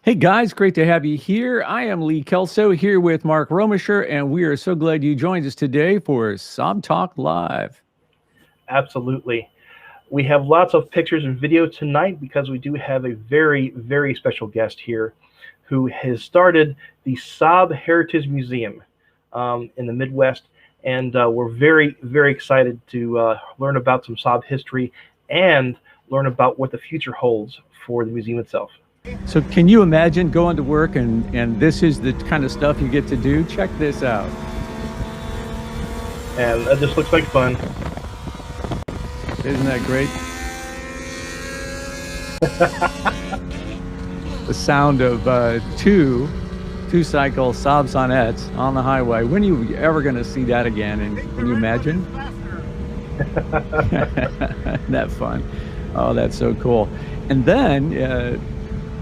Hey guys, great to have you here. I am Lee Kelso here with Mark Romisher, and we are so glad you joined us today for SAAB Talk Live. Absolutely. We have lots of pictures and video tonight because we do have a very, very special guest here who has started the SAAB Heritage Museum in the Midwest. And we're very, very excited to learn about some SAAB history and learn about what the future holds for the museum itself. So can you imagine going to work and this is the kind of stuff you get to do? Check this out. And that just looks like fun. Isn't that great? The sound of two-cycle SAAB sonettes on the highway. When are you ever going to see that again? And can you imagine? That fun. Oh, that's so cool. And then,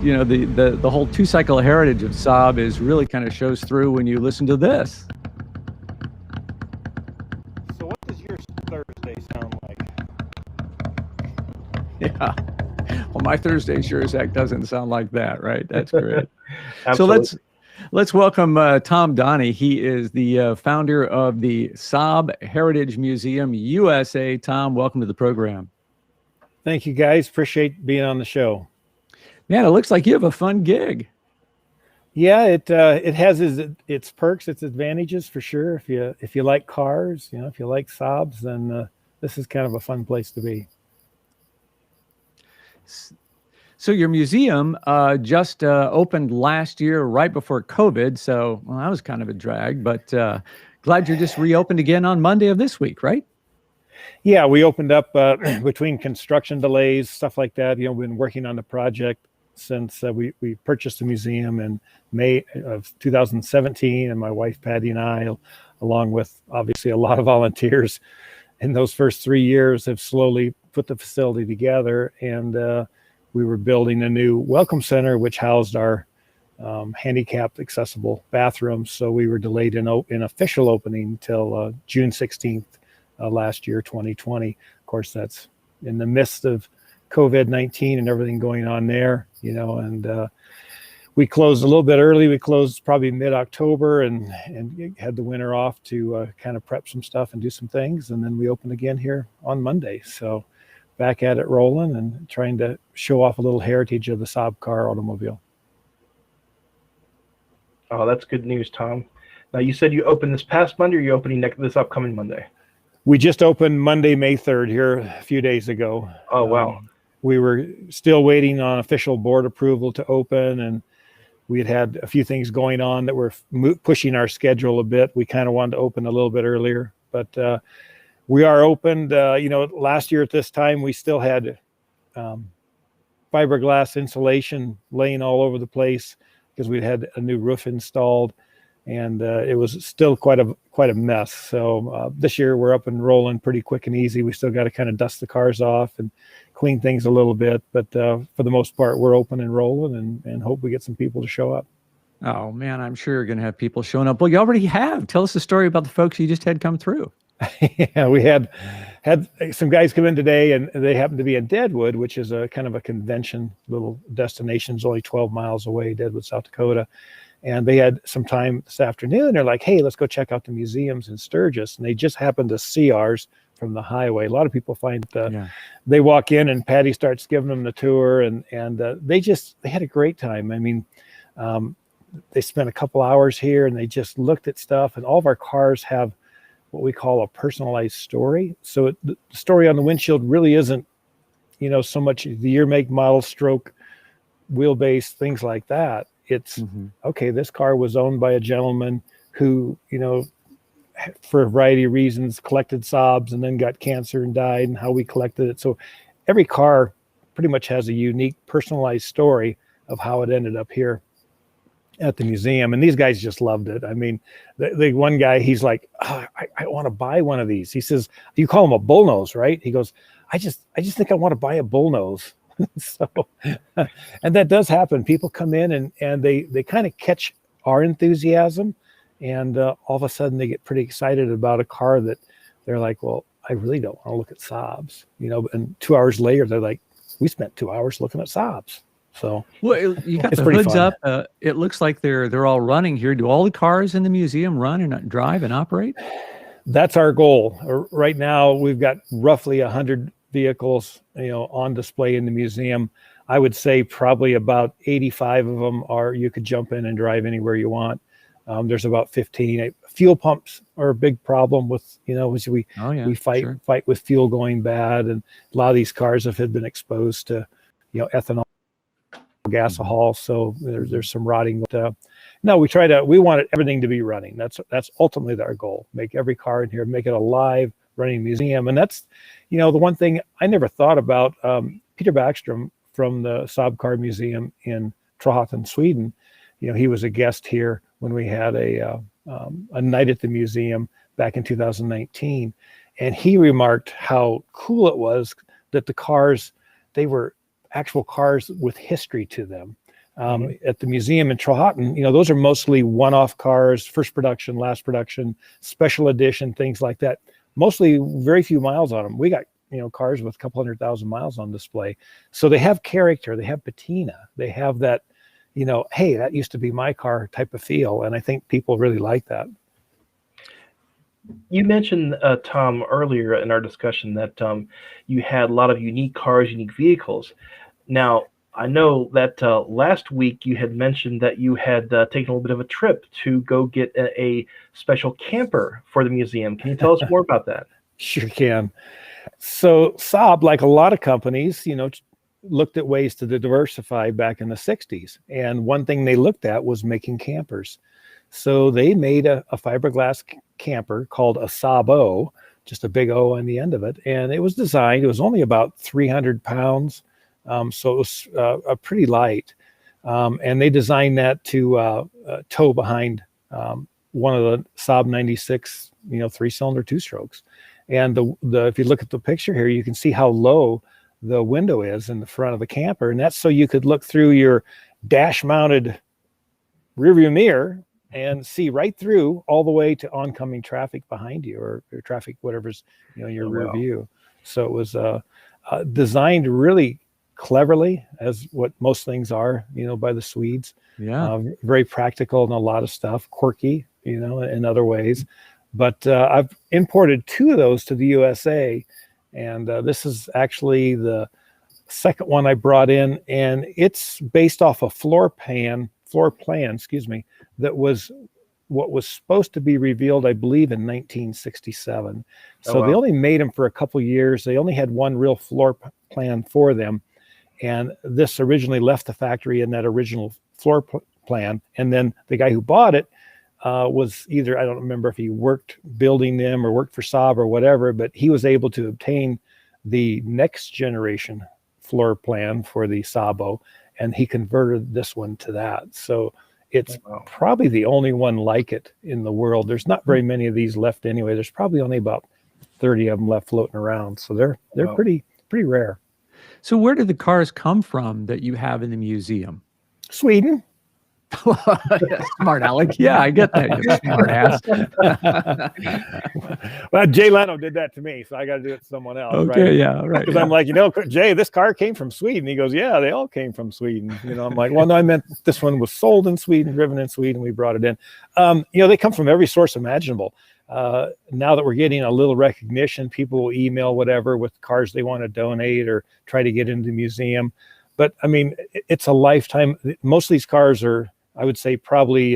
the whole two-cycle heritage of SAAB is really kind of shows through when you listen to this. So what does your Thursday sound like? Yeah. Well, my Thursday sure as heck doesn't sound like that, right? That's great. So let's welcome Tom Donney. He is the founder of the SAAB Heritage Museum USA. Tom, welcome to the program. Thank you, guys. Appreciate being on the show. Man, it looks like you have a fun gig. Yeah, it has its perks, its advantages for sure. If you like cars, if you like SAABs, then this is kind of a fun place to be. So your museum just opened last year, right before COVID. So that was kind of a drag, but glad you're just reopened again on Monday of this week, right? Yeah, we opened up between construction delays, stuff like that. We've been working on the project since we purchased the museum in May of 2017, and my wife Patty and I, along with obviously a lot of volunteers in those first 3 years, have slowly put the facility together, and we were building a new welcome center which housed our handicapped accessible bathrooms. So we were delayed in official opening till June 16th last year, 2020. Of course, that's in the midst of COVID-19 and everything going on there, and we closed a little bit early. We closed probably mid-October and had the winter off to kind of prep some stuff and do some things. And then we opened again here on Monday. So back at it rolling and trying to show off a little heritage of the SAAB car automobile. Oh, that's good news, Tom. Now, you said you opened this past Monday, or you're opening this upcoming Monday? We just opened Monday, May 3rd here a few days ago. Oh, wow. We were still waiting on official board approval to open, and we had a few things going on that were pushing our schedule a bit. We kind of wanted to open a little bit earlier, but we are opened. Last year at this time, we still had fiberglass insulation laying all over the place because we'd had a new roof installed, and it was still quite a mess. So this year we're up and rolling pretty quick and easy. We still got to kind of dust the cars off and clean things a little bit, but for the most part, we're open and rolling, and hope we get some people to show up. Oh man, I'm sure you're going to have people showing up. Well, you already have. Tell us the story about the folks you just had come through. Yeah, we had some guys come in today, and they happened to be in Deadwood, which is a kind of a convention little destination. It's only 12 miles away, Deadwood, South Dakota. And they had some time this afternoon. They're like, hey, let's go check out the museums in Sturgis. And they just happened to see ours from the highway. A lot of people find they walk in and Patty starts giving them the tour, and they had a great time. I mean, they spent a couple hours here and they just looked at stuff, and all of our cars have what we call a personalized story. So the story on the windshield really isn't, so much the year, make, model, stroke, wheelbase, things like that. It's okay, this car was owned by a gentleman who, for a variety of reasons, collected SAABs and then got cancer and died, and how we collected it. So every car pretty much has a unique personalized story of how it ended up here at the museum. And these guys just loved it. I mean, the one guy, he's like, I want to buy one of these. He says, you call them a bullnose, right? He goes, I just think I want to buy a bullnose. So, and that does happen. People come in and they kind of catch our enthusiasm, and all of a sudden they get pretty excited about a car that they're like, well, I really don't want to look at SAABs, And 2 hours later, they're like, we spent 2 hours looking at SAABs. So well, you got it's the pretty hoods fun. up. It looks like they're all running here. Do all the cars in the museum run and drive and operate? That's our goal. Right now, we've got roughly 100 vehicles, on display in the museum. I would say probably about 85 of them are you could jump in and drive anywhere you want. There's about 15. Fuel pumps are a big problem with, as we fight with fuel going bad, and a lot of these cars have been exposed to, ethanol, gasohol. So there's some rotting. No, we want everything to be running. That's ultimately our goal. Make every car in here, make it a live running museum. And that's, the one thing I never thought about. Peter Backstrom from the Saab Car Museum in Trollhättan, Sweden, he was a guest here when we had a night at the museum back in 2019, and he remarked how cool it was that the cars, they were actual cars with history to them. At the museum in Trollhättan, those are mostly one-off cars, first production, last production, special edition, things like that. Mostly very few miles on them. We got, cars with a couple 100,000 miles on display. So they have character, they have patina, they have that, hey, that used to be my car type of feel. And I think people really like that. You mentioned, Tom, earlier in our discussion that you had a lot of unique cars, unique vehicles. Now, I know that last week you had mentioned that you had taken a little bit of a trip to go get a special camper for the museum. Can you tell us more about that? Sure can. So Saab, like a lot of companies, looked at ways to diversify back in the 60s. And one thing they looked at was making campers. So they made a fiberglass camper called a SAAB, just a big O on the end of it. And it was only about 300 pounds. So it was pretty light. And they designed that to tow behind one of the Saab 96, 3-cylinder 2-strokes. And if you look at the picture here, you can see how low the window is in the front of the camper. And that's so you could look through your dash mounted rearview mirror and see right through all the way to oncoming traffic behind you, or traffic, whatever's, your rear view. So it was designed really cleverly, as what most things are, by the Swedes. Yeah. Very practical in a lot of stuff, quirky, in other ways. But I've imported 2 of those to the USA, and this is actually the second one I brought in, and it's based off a floor plan, that was what was supposed to be revealed, I believe, in 1967. So they only made them for a couple years. They only had one real floor plan for them. And this originally left the factory in that original floor plan. And then the guy who bought it was either, I don't remember if he worked building them or worked for Saab or whatever, but he was able to obtain the next generation floor plan for the Saabo, and he converted this one to that. So it's probably the only one like it in the world. There's not very many of these left anyway. There's probably only about 30 of them left floating around. So they're pretty rare. So where did the cars come from that you have in the museum? Sweden. Smart Alec. Yeah, I get that. You smart ass. Well, Jay Leno did that to me, so I got to do it to someone else. Okay, right? Yeah, right. Because I'm like, Jay, this car came from Sweden. He goes, yeah, they all came from Sweden. I'm like, well, no, I meant this one was sold in Sweden, driven in Sweden. We brought it in. They come from every source imaginable. Now that we're getting a little recognition, people will email whatever with cars they want to donate or try to get into the museum. But I mean, it's a lifetime. Most of these cars are, I would say, probably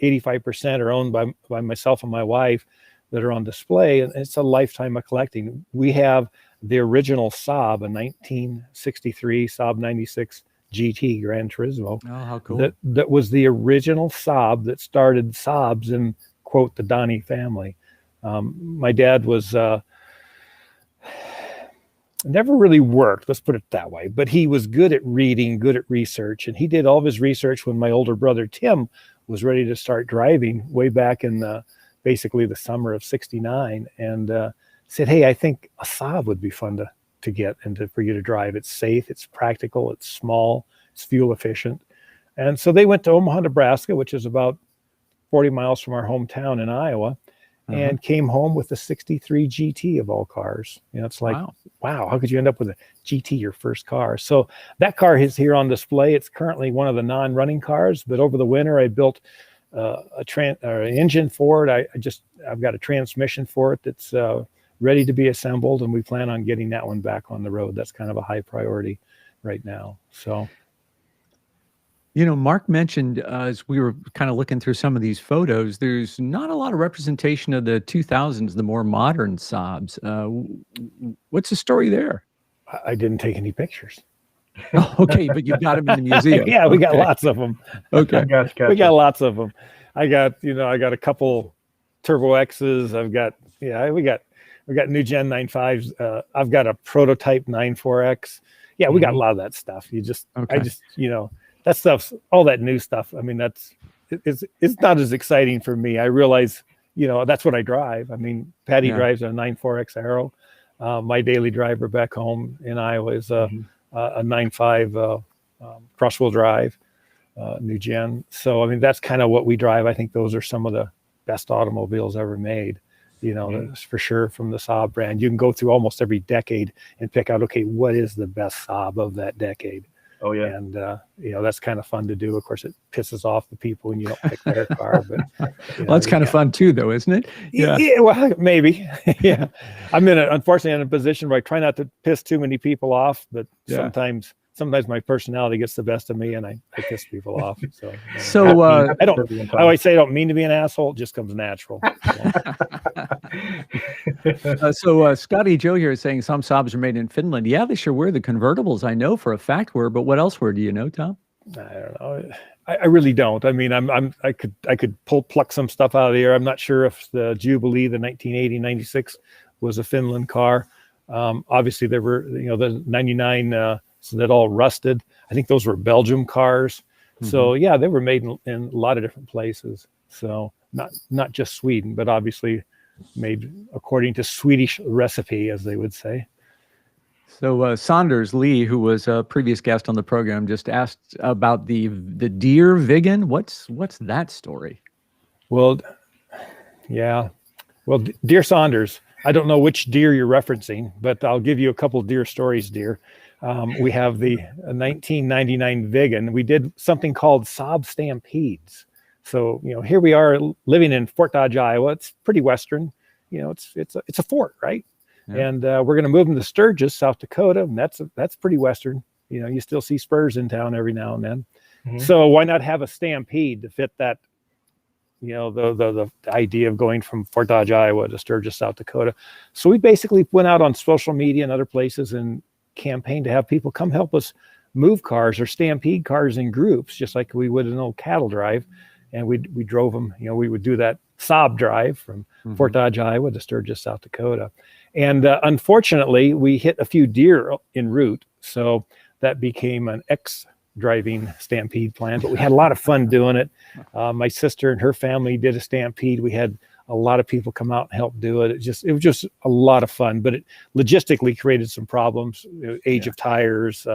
85% are owned by myself and my wife that are on display. And it's a lifetime of collecting. We have the original Saab, a 1963 Saab 96 GT Gran Turismo. Oh, how cool. That was the original Saab that started Saabs in, quote, the Donney family. My dad was never really worked, let's put it that way, but he was good at reading, good at research, and he did all of his research when my older brother Tim was ready to start driving way back in basically the summer of '69, and said, hey, I think a Saab would be fun to get and for you to drive. It's safe, it's practical, it's small, it's fuel efficient. And so they went to Omaha, Nebraska, which is about 40 miles from our hometown in Iowa, and came home with the 63 GT of all cars. It's like wow, how could you end up with a GT, your first car? So that car is here on display. It's currently one of the non-running cars, but over the winter I built an engine for it. I've got a transmission for it that's ready to be assembled, and we plan on getting that one back on the road. That's kind of a high priority right now. So, Mark mentioned as we were kind of looking through some of these photos, there's not a lot of representation of the 2000s, the more modern Saabs. What's the story there? I didn't take any pixtures. Oh, okay, but you've got them in the museum. Yeah, we got lots of them. Okay, Gotcha. We got lots of them. I got a couple Turbo X's. We got new Gen 95s. I've got a prototype 94X. Yeah, we got a lot of that stuff. That stuff's all that new stuff. I mean, it's not as exciting for me. I realize, that's what I drive. I mean, Patty drives a 94X Aero. My daily driver back home in Iowa is a 95 cross-wheel drive, new gen. So, I mean, that's kind of what we drive. I think those are some of the best automobiles ever made. That's for sure, from the Saab brand. You can go through almost every decade and pick out, okay, what is the best Saab of that decade? Oh yeah. And that's kind of fun to do. Of course, it pisses off the people when you don't pick their car, but well, that's kind of fun too, though, isn't it? Yeah, well, maybe. Yeah, unfortunately in a position where I try not to piss too many people off, but sometimes my personality gets the best of me and I piss people off. So I always say I don't mean to be an asshole, it just comes natural. So Scotty Joe here is saying some Saabs are made in Finland. Yeah, they sure were. The convertibles I know for a fact were, but what else were? Do you know, Tom? I don't know. I really don't. I mean, I could pluck some stuff out of the air. I'm not sure if the Jubilee, the 1980-96 was a Finland car. Obviously there were, the 99, so that all rusted. I think those were Belgium cars. So yeah, they were made in a lot of different places. So not just Sweden, but obviously made according to Swedish recipe, as they would say. So Saunders Lee, who was a previous guest on the program, just asked about the deer Vigan. What's that story? Well, dear Saunders, I don't know which deer you're referencing, but I'll give you a couple of deer stories, dear. We have the 1999 Vigan. We did something called Saab Stampedes. So, here we are living in Fort Dodge, Iowa. It's pretty Western. It's a fort, right? Yeah. And we're going to move them to Sturgis, South Dakota. And that's pretty Western. You still see spurs in town every now and then. Mm-hmm. So why not have a stampede to fit that, the idea of going from Fort Dodge, Iowa to Sturgis, South Dakota. So we basically went out on social media and other places and campaigned to have people come help us move cars or stampede cars in groups, just like we would an old cattle drive. And we drove them, we would do that Saab drive from Fort Dodge, Iowa to Sturgis, South Dakota. And unfortunately, we hit a few deer en route. So that became an driving stampede plan, but we had a lot of fun doing it. My sister and her family did a stampede. We had a lot of people come out and help do it. It was just a lot of fun, but it logistically created some problems, age of tires,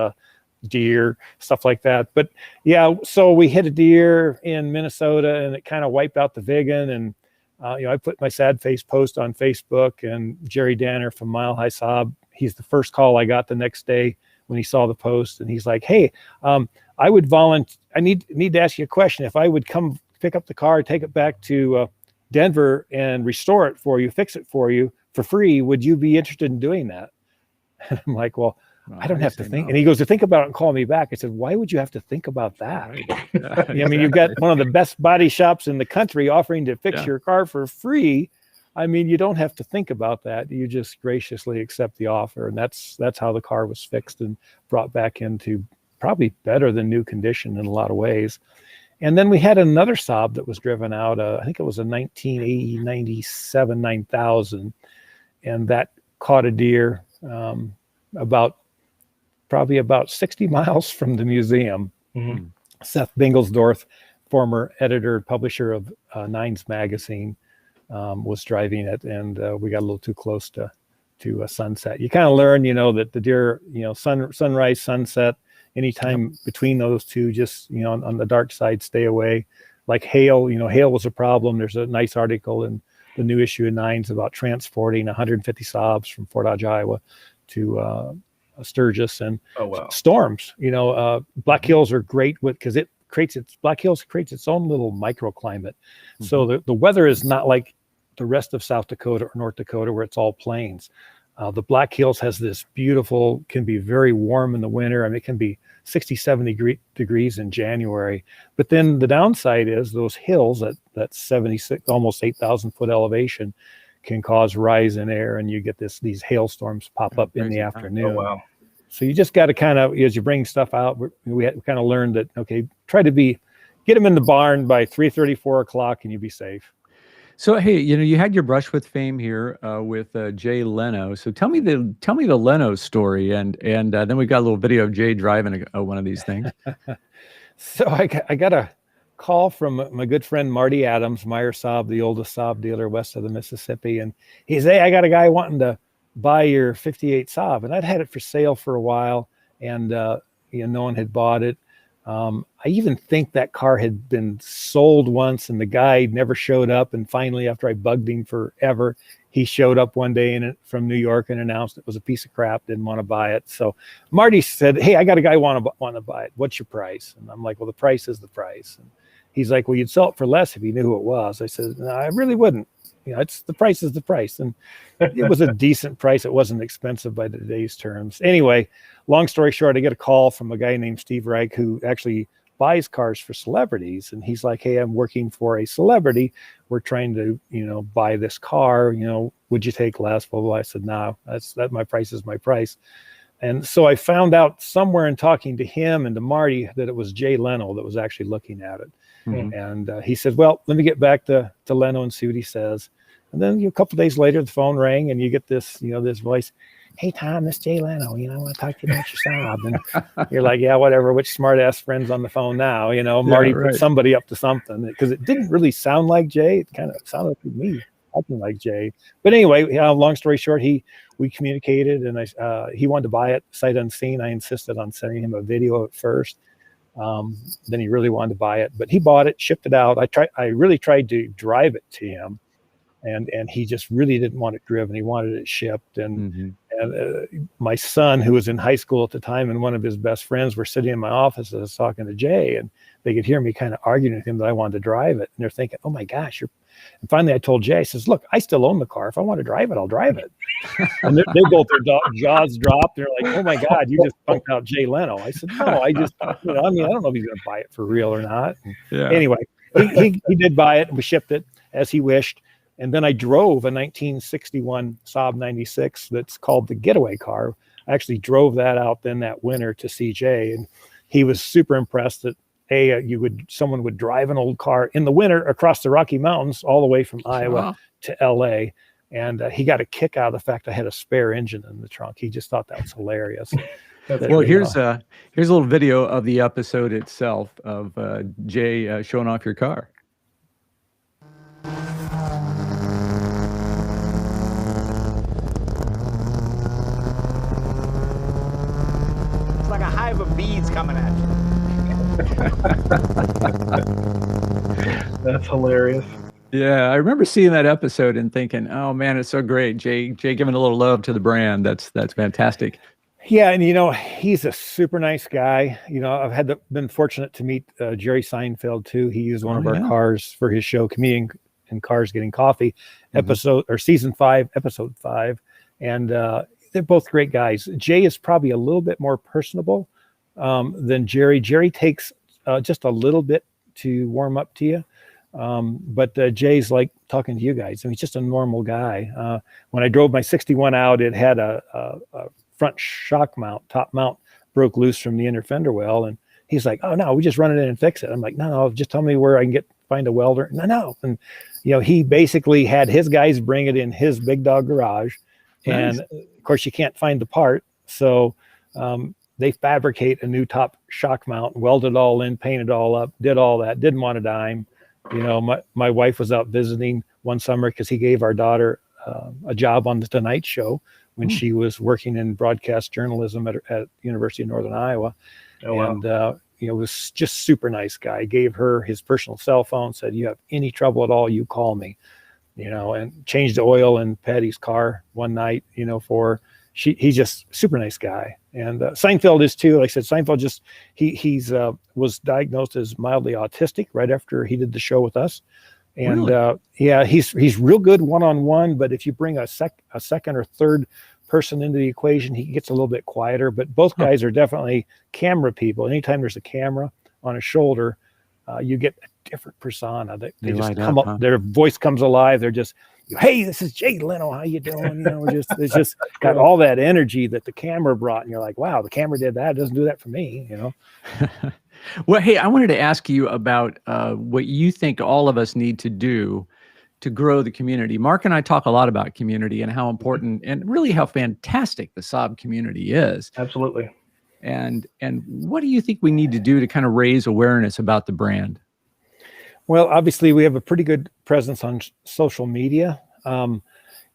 deer, stuff like that. But yeah, so we hit a deer in Minnesota and it kind of wiped out the Vigan. And I put my sad face post on Facebook, and Jerry Danner from Mile High Saab, he's the first call I got the next day when he saw the post, and he's like, hey, I would volunteer. I need to ask you a question. If I would come pick up the car, take it back to Denver and restore it for you, fix it for you for free, would you be interested in doing that? And I'm like, well, I don't have to think. No. And he goes to think about it and call me back. I said, why would you have to think about that? I mean, you've got one of the best body shops in the country offering to fix your car for free. I mean, you don't have to think about that. You just graciously accept the offer. And that's how the car was fixed and brought back into probably better than new condition in a lot of ways. And then we had another Saab that was driven out. I think it was a 1997 9000. And that caught a deer probably about 60 miles from the museum. Mm-hmm. Seth Bingelsdorf, former editor and publisher of Nines magazine, was driving it, and we got a little too close to a sunset. You kind of learn, that the deer, sunrise, sunset, anytime between those two, just, on the dark side, stay away. Like hail, hail was a problem. There's a nice article in the new issue of Nines about transporting 150 Saabs from Fort Dodge, Iowa Sturgis and Oh, wow. storms. Black Hills are great because Black Hills creates its own little microclimate. So the weather is not like the rest of South Dakota or North Dakota where it's all plains. The Black Hills has this beautiful, can be very warm in the winter. I mean, it can be 60, 70 degrees in January. But then the downside is those hills at 76, almost 8,000 foot elevation can cause rise in air, and you get these hailstorms pop up in the afternoon. Oh, wow. So you just got to kind of, as you bring stuff out, we kind of learned that, okay, get them in the barn by 3:30, 4 o'clock, and you'll be safe. So, hey, you had your brush with fame here with Jay Leno. So tell me the Leno story, and then we got a little video of Jay driving one of these things. So I got a call from my good friend Marty Adams, Meyer SAAB, the oldest SAAB dealer west of the Mississippi, and he said, "Hey, I got a guy wanting to buy your '58 SAAB," and I'd had it for sale for a while, and no one had bought it. I even think that car had been sold once and the guy never showed up. And finally, after I bugged him forever, he showed up one day from New York and announced it was a piece of crap, didn't want to buy it. So Marty said, "Hey, I got a guy want to buy it. What's your price?" And I'm like, "Well, the price is the price." And he's like, "Well, you'd sell it for less if you knew who it was." I said, "No, I really wouldn't. It's the price is the price." And it was a decent price. It wasn't expensive by today's terms. Anyway, long story short, I get a call from a guy named Steve Reich who actually buys cars for celebrities. And he's like, "Hey, I'm working for a celebrity. We're trying to, buy this car. Would you take less?" Blah, blah. I said, "No, my price is my price." And so I found out somewhere in talking to him and to Marty that it was Jay Leno that was actually looking at it. And he said, "Well, let me get back to Leno and see what he says." And then a couple of days later, the phone rang and you get this, this voice, "Hey, Tom, this is Jay Leno. I want to talk to you about your SAAB." And you're like, "Yeah, whatever. Which smart ass friend's on the phone now?" Marty put somebody up to something because it didn't really sound like Jay. It kind of sounded like me, acting like Jay. But anyway, long story short, we communicated and he wanted to buy it sight unseen. I insisted on sending him a video at first. Then he really wanted to buy it, but he bought it, shipped it out. I really tried to drive it to him, and he just really didn't want it driven. He wanted it shipped. And my son, who was in high school at the time, and one of his best friends were sitting in my office. I was talking to Jay, and they could hear me kind of arguing with him that I wanted to drive it. And they're thinking, "Oh my gosh, And finally I told Jay, I says, "Look, I still own the car. If I want to drive it, I'll drive it." And they both, their jaws dropped. They're like, "Oh my God, you just punked out Jay Leno." I said, "No, I just, I don't know if he's going to buy it for real or not." Anyway, he did buy it, and we shipped it as he wished. And then I drove a 1961 SAAB 96 that's called the Getaway car. I actually drove that out then that winter to see Jay, and he was super impressed that someone would drive an old car in the winter across the Rocky Mountains all the way from Iowa to LA. And he got a kick out of the fact I had a spare engine in the trunk. He just thought that was hilarious. Well, here's a little video of the episode itself of Jay showing off your car. It's like a hive of bees coming at you. That's hilarious. Yeah, I remember seeing that episode and thinking, "Oh man, it's so great, Jay giving a little love to the brand. That's fantastic." Yeah, and he's a super nice guy. I've been fortunate to meet Jerry Seinfeld too. He used one of our cars for his show, Comedian in Cars Getting Coffee, season 5, episode 5, and they're both great guys. Jay is probably a little bit more personable than Jerry. Jerry takes just a little bit to warm up to you. But Jay's like talking to you guys. I mean, he's just a normal guy. When I drove my 61 out, it had a front shock mount, top mount broke loose from the inner fender well. And he's like, "Oh no, we just run it in and fix it." I'm like, no, just tell me where I can find a welder. No. And, he basically had his guys bring it in his big dog garage. Nice. And of course you can't find the part. So, they fabricate a new top shock mount, weld it all in, paint it all up, did all that, didn't want a dime. My wife was out visiting one summer because he gave our daughter a job on the Tonight Show when she was working in broadcast journalism at University of Northern Iowa. Oh, wow. And, was just super nice guy. Gave her his personal cell phone, said, "You have any trouble at all, you call me," and changed the oil in Patty's car one night, for he's just super nice guy. And Seinfeld is too. Like I said, Seinfeld he's was diagnosed as mildly autistic right after he did the show with us. And Really? yeah, he's real good one-on-one, but if you bring a second or third person into the equation, he gets a little bit quieter. But both guys are definitely camera people. Anytime there's a camera on a shoulder, you get a different persona. They just come up, huh? Their voice comes alive. They're just, hey, this is Jay Leno. How you doing? You know, it's just got all that energy that the camera brought. And you're like, wow, the camera did that. It doesn't do that for me, you know? Well, hey, I wanted to ask you about what you think all of us need to do to grow the community. Mark and I talk a lot about community and how important and really how fantastic the SAAB community is. Absolutely. And what do you think we need to do to kind of raise awareness about the brand? Well, obviously we have a pretty good presence on social media.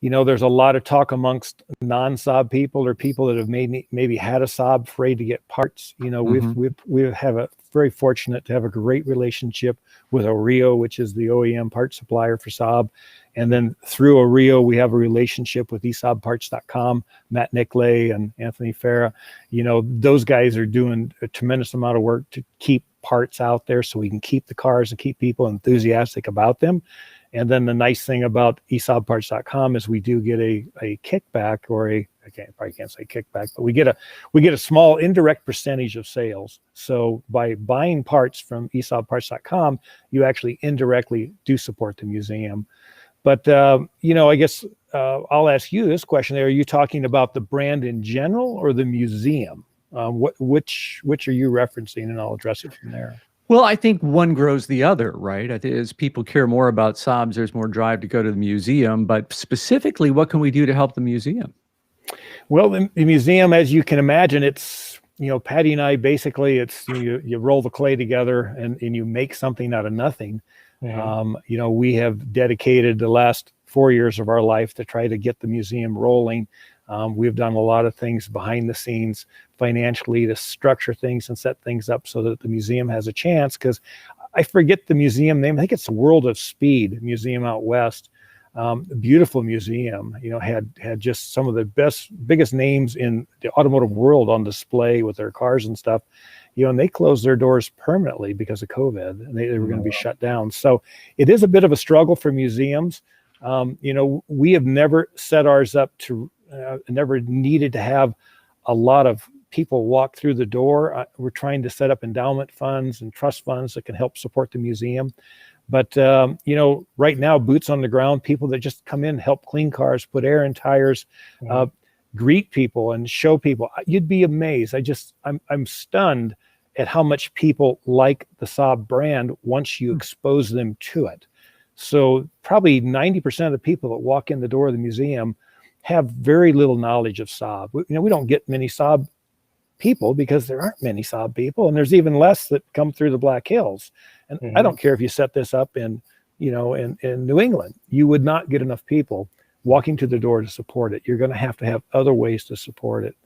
You know, there's a lot of talk amongst non-SAAB people or people that have maybe had a SAAB, afraid to get parts. You know, we have a very fortunate to have a great relationship with Oreo, which is the OEM part supplier for SAAB. And then through Oreo, we have a relationship with esaabparts.com, Matt Nicklay and Anthony Farah. You know, those guys are doing a tremendous amount of work to keep parts out there so we can keep the cars and keep people enthusiastic about them. And then the nice thing about esaabparts.com is we do get a kickback, or probably can't say kickback, but we get a small indirect percentage of sales. So by buying parts from esaabparts.com, you actually indirectly do support the museum. But you know, I guess I'll ask you this question: are you talking about the brand in general or the museum? Which are you referencing, and I'll address it from there. Well, I think one grows the other, right? I think as people care more about SAABs, there's more drive to go to the museum. But specifically, what can we do to help the museum? Well, the museum, as you can imagine, it's, you know, Patty and I, basically, it's you roll the clay together and you make something out of nothing. Mm-hmm. You know, we have dedicated the last 4 years of our life to try to get the museum rolling. We've done a lot of things behind the scenes financially to structure things and set things up so that the museum has a chance, because I forget the museum name. I think it's the World of Speed Museum out west. Beautiful museum, you know, had just some of the biggest names in the automotive world on display with their cars and stuff, you know, and they closed their doors permanently because of COVID, and they were going to be shut down. So it is a bit of a struggle for museums. You know, we have never set ours up to never needed to have a lot of people walk through the door. We're trying to set up endowment funds and trust funds that can help support the museum. But, you know, right now, boots on the ground, people that just come in, help clean cars, put air in tires, greet people and show people. You'd be amazed. I'm stunned at how much people like the SAAB brand once you expose them to it. So probably 90% of the people that walk in the door of the museum have very little knowledge of SAAB. You know, we don't get many SAAB people because there aren't many SAAB people, and there's even less that come through the Black Hills. And I don't care if you set this up in, you know, in New England, you would not get enough people walking to the door to support it. You're going to have other ways to support it.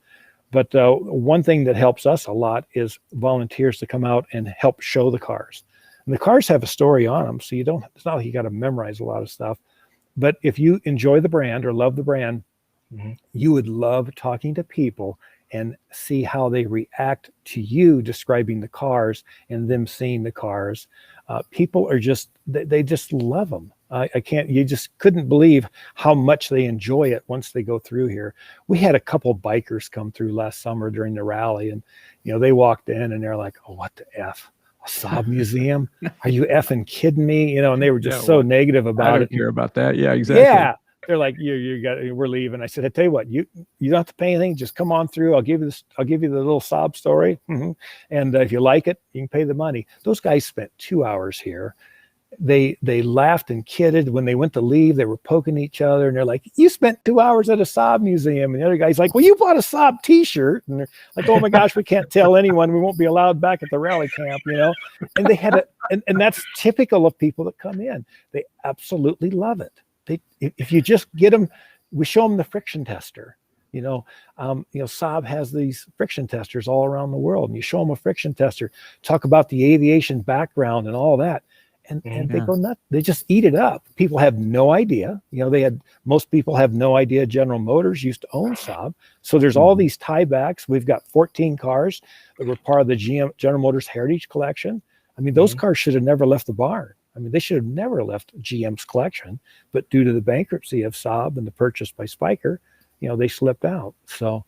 But one thing that helps us a lot is volunteers to come out and help show the cars. And the cars have a story on them, so it's not like you got to memorize a lot of stuff. But if you enjoy the brand or love the brand, you would love talking to people and see how they react to you describing the cars and them seeing the cars. People are they just love them. You just couldn't believe how much they enjoy it once they go through here. We had a couple bikers come through last summer during the rally, and, you know, they walked in and they're like, oh, what the F? A SAAB museum? Are you effing kidding me? You know, and they were just so negative about it. I don't care about that. Yeah, exactly. Yeah. They're like, we're leaving. I said, I tell you what, you don't have to pay anything. Just come on through. I'll give you the little SAAB story. And if you like it, you can pay the money. Those guys spent 2 hours here. They laughed and kidded. When they went to leave, they were poking each other, and they're like, you spent 2 hours at a SAAB museum. And the other guy's like, well, you bought a SAAB t-shirt. And they're like, oh my gosh, we can't tell anyone. We won't be allowed back at the rally camp, you know? And they had and that's typical of people that come in. They absolutely love it. If you just get them, we show them the friction tester. You know, SAAB has these friction testers all around the world, and you show them a friction tester, talk about the aviation background and all that, and they go nuts. They just eat it up. People have no idea. Most people have no idea General Motors used to own Saab. So there's all these tiebacks. We've got 14 cars that were part of the General Motors Heritage Collection. I mean, those cars should have never left the barn. I mean, they should have never left GM's collection, but due to the bankruptcy of Saab and the purchase by Spyker, they slipped out. So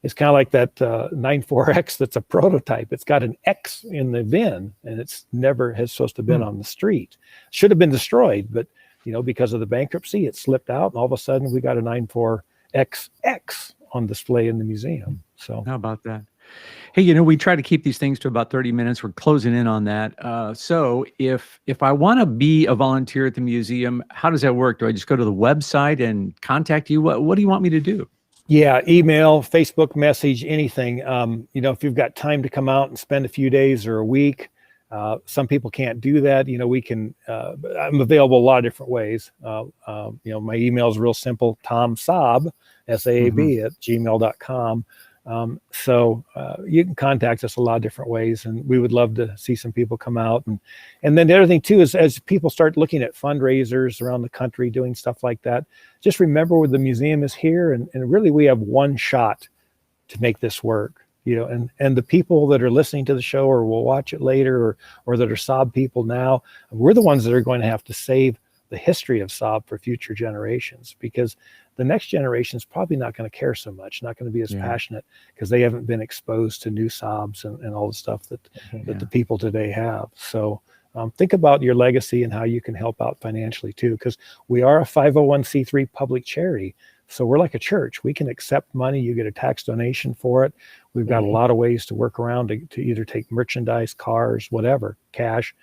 it's kind of like that 94X that's a prototype. It's got an X in the VIN, and it's never has supposed to have been on the street. Should have been destroyed, but because of the bankruptcy, it slipped out, and all of a sudden we got a 94XX on display in the museum. So how about that? Hey, we try to keep these things to about 30 minutes. We're closing in on that. So if I want to be a volunteer at the museum, how does that work? Do I just go to the website and contact you? What do you want me to do? Yeah, email, Facebook message, anything. If you've got time to come out and spend a few days or a week, some people can't do that. We can, I'm available a lot of different ways. My email is real simple, TomSaab, SAAB at gmail.com. So you can contact us a lot of different ways, and we would love to see some people come out. And then the other thing too is, as people start looking at fundraisers around the country doing stuff like that, just remember where the museum is here, and really we have one shot to make this work. And the people that are listening to the show or will watch it later, or that are Saab people now, we're the ones that are going to have to save the history of Saab for future generations, because the next generation is probably not going to care so much, not going to be as passionate, because they haven't been exposed to new Saabs and all the stuff that the people today have. So think about your legacy and how you can help out financially too, because we are a 501c3 public charity. So we're like a church. We can accept money. You get a tax donation for it. We've got a lot of ways to work around to either take merchandise, cars, whatever, cash.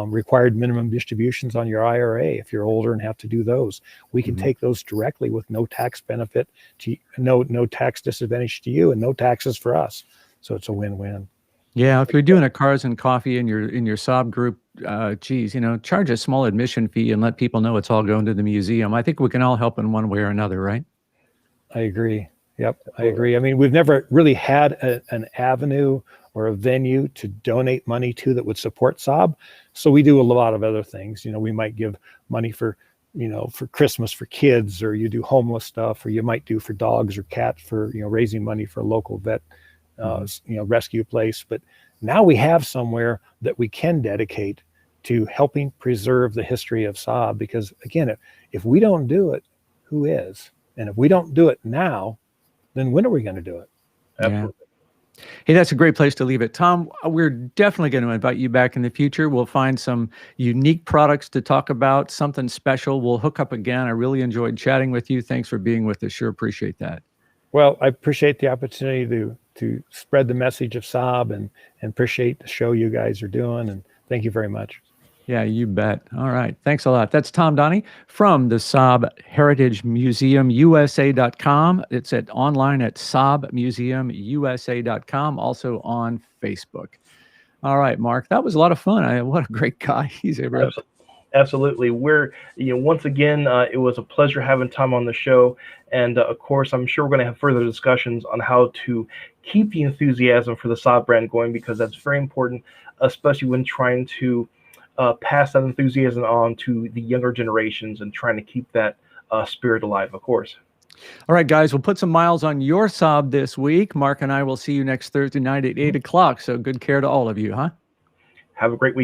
Required minimum distributions on your IRA if you're older and have to do those. We can take those directly with no tax benefit to no tax disadvantage to you and no taxes for us. So it's a win-win. Yeah, if you're doing a Cars and Coffee in your Saab group, charge a small admission fee and let people know it's all going to the museum. I think we can all help in one way or another, right? I agree. Yep, I agree. I mean, we've never really had an avenue or a venue to donate money to that would support Saab. So we do a lot of other things. We might give money for Christmas for kids, or you do homeless stuff, or you might do for dogs or cats for, raising money for a local vet, rescue place. But now we have somewhere that we can dedicate to helping preserve the history of Saab, because again, if we don't do it, who is? And if we don't do it now, then when are we going to do it? Absolutely. Hey, that's a great place to leave it. Tom, we're definitely going to invite you back in the future. We'll find some unique products to talk about, something special. We'll hook up again. I really enjoyed chatting with you. Thanks for being with us. Sure appreciate that. Well, I appreciate the opportunity to spread the message of Saab and appreciate the show you guys are doing. And thank you very much. Yeah, you bet. All right. Thanks a lot. That's Tom Donney from the SAAB Heritage Museum, USA.com. It's online at SAABmuseumusa.com, also on Facebook. All right, Mark, that was a lot of fun. What a great guy. He's a Absolutely. Once again, it was a pleasure having Tom on the show. And of course, I'm sure we're going to have further discussions on how to keep the enthusiasm for the Saab brand going, because that's very important, especially when trying to pass that enthusiasm on to the younger generations and trying to keep that spirit alive, of course. All right, guys, we'll put some miles on your Saab this week. Mark and I will see you next Thursday night at 8 o'clock. So good care to all of you, huh? Have a great week.